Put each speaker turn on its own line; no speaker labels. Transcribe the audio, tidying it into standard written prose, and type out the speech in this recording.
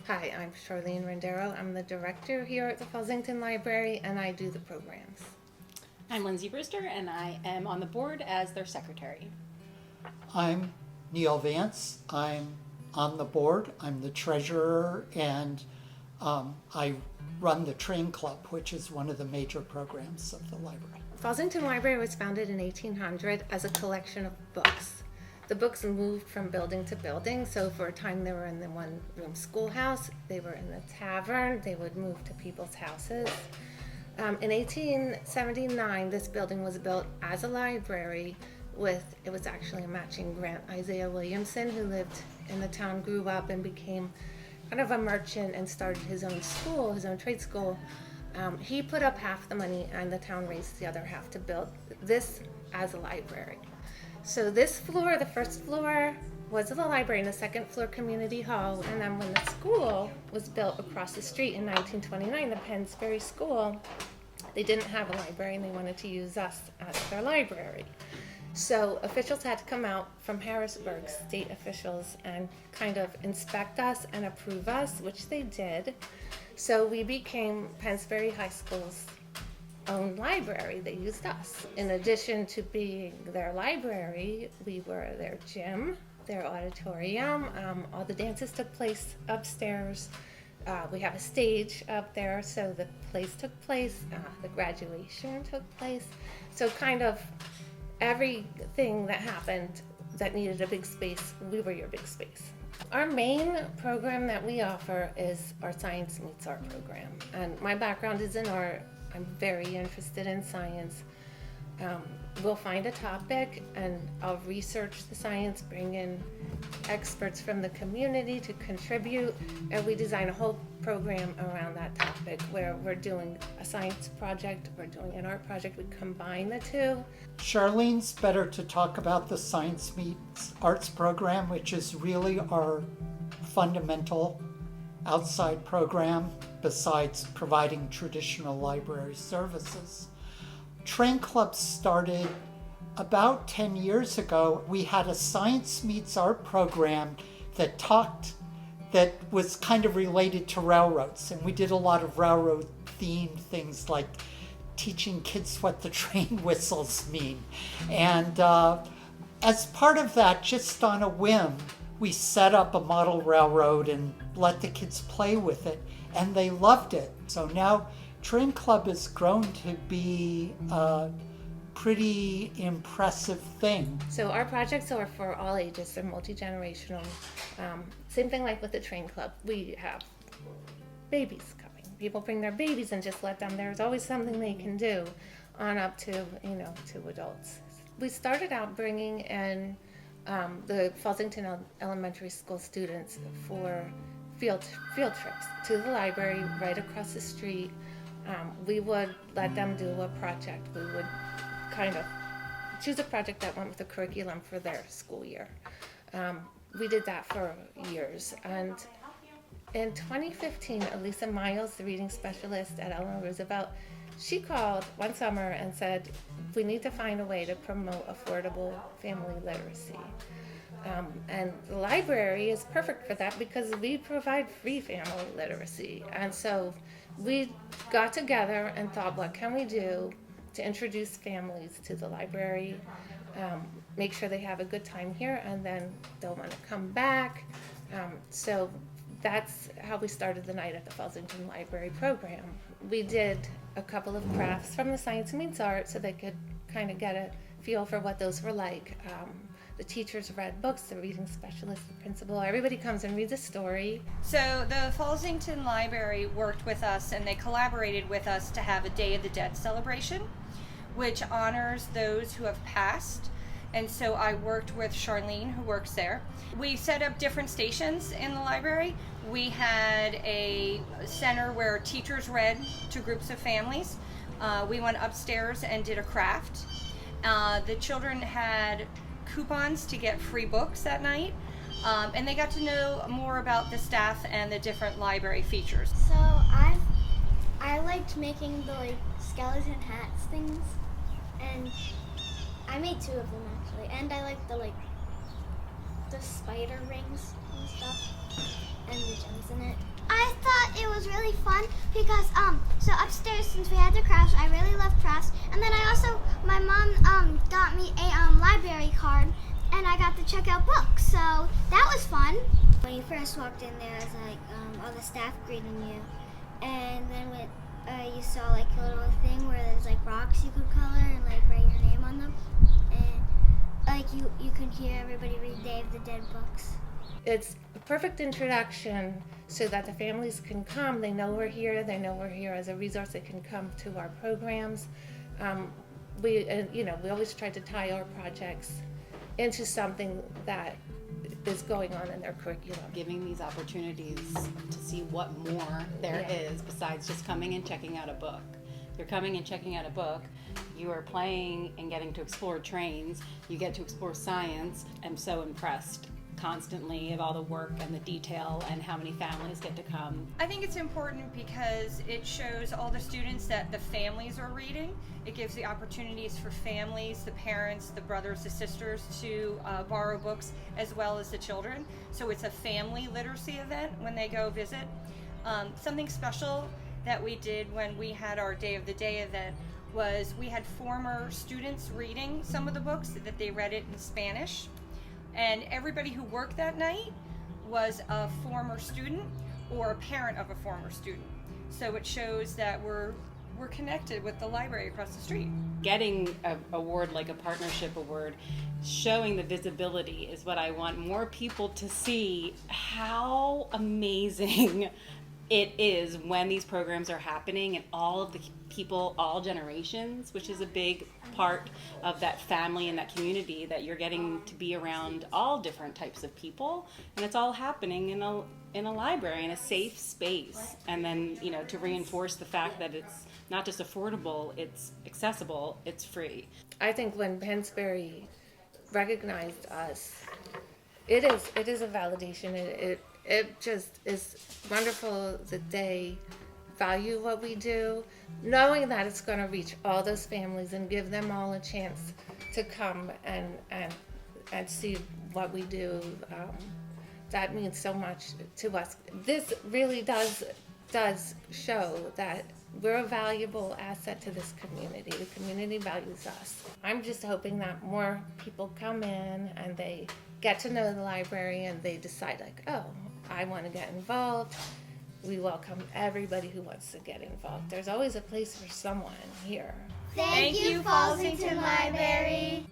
Hi, I'm Charlene Rendero. I'm the director here at the Fallsington Library, and I do the programs.
I'm Lindsay Brewster, and I am on the board as their secretary.
I'm Neil Vance. I'm on the board. I'm the treasurer, and I run the Train Club, which is one of the major programs of the library.
Fallsington Library was founded in 1800 as a collection of books. The books moved from building to building, so for a time they were in the one-room schoolhouse, they were in the tavern, they would move to people's houses. In 1879, this building was built as a library it was actually a matching grant. Isaiah Williamson, who lived in the town, grew up and became kind of a merchant and started his own school, his own trade school. He put up half the money and the town raised the other half to build this as a library. So this floor, the first floor, was the library, and the second floor community hall. And then when the school was built across the street in 1929, the Pennsbury school, they didn't have a library and they wanted to use us as their library. So officials had to come out from Harrisburg, state officials, and kind of inspect us and approve us, which they did. So we became Pennsbury High School's own library. They used us. In addition to being their library, we were their gym, their auditorium. All the dances took place upstairs. We have a stage up there, so the plays took place. The graduation took place. So kind of everything that happened that needed a big space, we were your big space. Our main program that we offer is our Science Meets Art program. And my background is in art. I'm very interested in science. We'll find a topic and I'll research the science, bring in experts from the community to contribute, and we design a whole program around that topic where we're doing a science project, we're doing an art project, we combine the two.
Charlene's better to talk about the Science Meets Arts program, which is really our fundamental outside program besides providing traditional library services. Train Club started about 10 years ago. We had a Science Meets Art program that was kind of related to railroads, and we did a lot of railroad themed things like teaching kids what the train whistles mean. And as part of that, just on a whim, we set up a model railroad and let the kids play with it, and they loved it. So now Train Club has grown to be a pretty impressive thing.
So our projects are for all ages, they're multi-generational. Same thing like with the Train Club. We have babies coming. People bring their babies and just let them. There's always something they can do on up to, to adults. We started out bringing in the Fallsington Elementary School students for field trips to the library right across the street. We would let them do a project. We would kind of choose a project that went with the curriculum for their school year. We did that for years. And in 2015, Elisa Miles, the reading specialist at Eleanor Roosevelt, she called one summer and said, we need to find a way to promote affordable family literacy. And the library is perfect for that because we provide free family literacy. And so we got together and thought, what can we do to introduce families to the library, make sure they have a good time here, and then they'll want to come back. So that's how we started the Night at the Fallsington Library program. We did a couple of crafts from the Science Meets Art so they could kind of get a feel for what those were like. The teachers read books, the reading specialist, the principal, everybody comes and reads a story.
So the Fallsington Library worked with us and they collaborated with us to have a Day of the Dead celebration, which honors those who have passed. And so I worked with Charlene, who works there. We set up different stations in the library. We had a center where teachers read to groups of families. We went upstairs and did a craft. The children had coupons to get free books that night, and they got to know more about the staff and the different library features.
So I liked making the skeleton hats things, and I made 2 of them actually, and I liked the spider rings and stuff and the gems in it. really fun because so upstairs, since we had the crafts, I really love crafts, and then my mom got me a library card, and I got to check out books, so that was fun. When you first walked in, there was like all the staff greeting you, and then you saw like a little thing where there's like rocks you could color and like write your name on them, and like you could hear everybody read Day of the Dead books.
It's a perfect introduction so that the families can come. They know we're here. They know we're here as a resource. They can come to our programs. We always try to tie our projects into something that is going on in their curriculum.
Giving these opportunities to see what more there is besides just coming and checking out a book. You're coming and checking out a book, you are playing and getting to explore trains, you get to explore science. I'm so impressed constantly of all the work and the detail and how many families get to come.
I think it's important because it shows all the students that the families are reading. It gives the opportunities for families, the parents, the brothers, the sisters to borrow books as well as the children. So it's a family literacy event when they go visit. Something special that we did when we had our Day of the Day event was we had former students reading some of the books that they read it in Spanish. And everybody who worked that night was a former student or a parent of a former student. So it shows that we're connected with the library across the street.
Getting an award like a partnership award, showing the visibility is what I want more people to see how amazing it is when these programs are happening and all of the people, all generations, which is a big part of that family and that community, that you're getting to be around all different types of people, and it's all happening in a library, in a safe space. And then, to reinforce the fact that it's not just affordable, it's accessible, it's free.
I think when Pennsbury recognized us, it is a validation. It just is wonderful that they value what we do, knowing that it's going to reach all those families and give them all a chance to come and see what we do. That means so much to us. This really does show that we're a valuable asset to this community. The community values us. I'm just hoping that more people come in and they get to know the library and they decide like, oh, I want to get involved. We welcome everybody who wants to get involved. There's always a place for someone here.
Thank you, Fallsington Library.